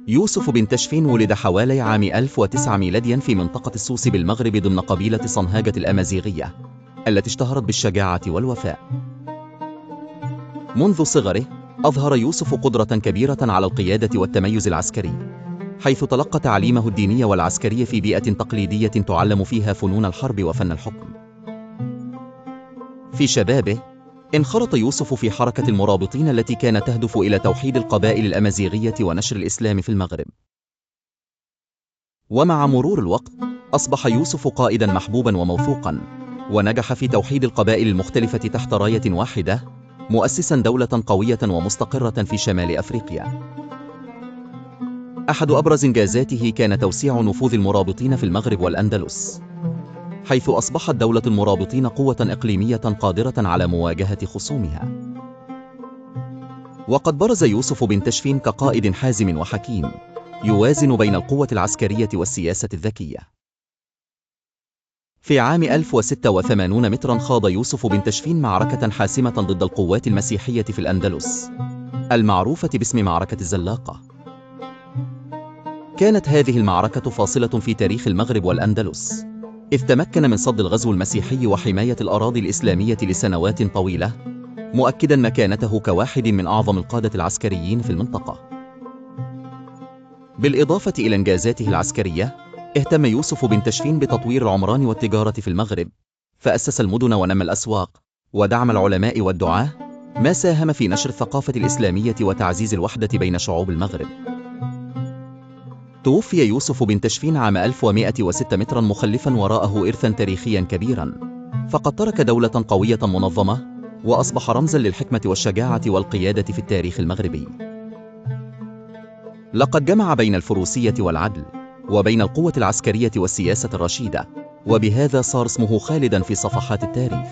يوسف بن تشفين ولد حوالي عام 1009 ميلاديا في منطقة السوس بالمغرب ضمن قبيلة صنهاجة الأمازيغية التي اشتهرت بالشجاعة والوفاء. منذ صغره أظهر يوسف قدرة كبيرة على القيادة والتميز العسكري، حيث تلقى تعليمه الديني والعسكري في بيئة تقليدية تعلم فيها فنون الحرب وفن الحكم. في شبابه انخرط يوسف في حركة المرابطين التي كانت تهدف إلى توحيد القبائل الأمازيغية ونشر الإسلام في المغرب. ومع مرور الوقت أصبح يوسف قائدا محبوبا وموثوقا، ونجح في توحيد القبائل المختلفة تحت راية واحدة، مؤسسا دولة قوية ومستقرة في شمال أفريقيا. أحد أبرز إنجازاته كان توسيع نفوذ المرابطين في المغرب والأندلس، حيث أصبحت دولة المرابطين قوة إقليمية قادرة على مواجهة خصومها. وقد برز يوسف بن تشفين كقائد حازم وحكيم، يوازن بين القوة العسكرية والسياسة الذكية. في عام 1086 مترا خاض يوسف بن تشفين معركة حاسمة ضد القوات المسيحية في الأندلس، المعروفة باسم معركة الزلاقة. كانت هذه المعركة فاصلة في تاريخ المغرب والأندلس، إذ تمكن من صد الغزو المسيحي وحماية الأراضي الإسلامية لسنوات طويلة، مؤكدا مكانته كواحد من أعظم القادة العسكريين في المنطقة. بالإضافة إلى إنجازاته العسكرية، اهتم يوسف بن تشفين بتطوير العمران والتجارة في المغرب، فأسس المدن ونمى الأسواق، ودعم العلماء والدعاة، ما ساهم في نشر الثقافة الإسلامية وتعزيز الوحدة بين شعوب المغرب. توفي يوسف بن تشفين عام 1106 مترا مخلفا وراءه إرثا تاريخيا كبيرا، فقد ترك دولة قوية منظمة، وأصبح رمزا للحكمة والشجاعة والقيادة في التاريخ المغربي. لقد جمع بين الفروسية والعدل، وبين القوة العسكرية والسياسة الرشيدة، وبهذا صار اسمه خالدا في صفحات التاريخ.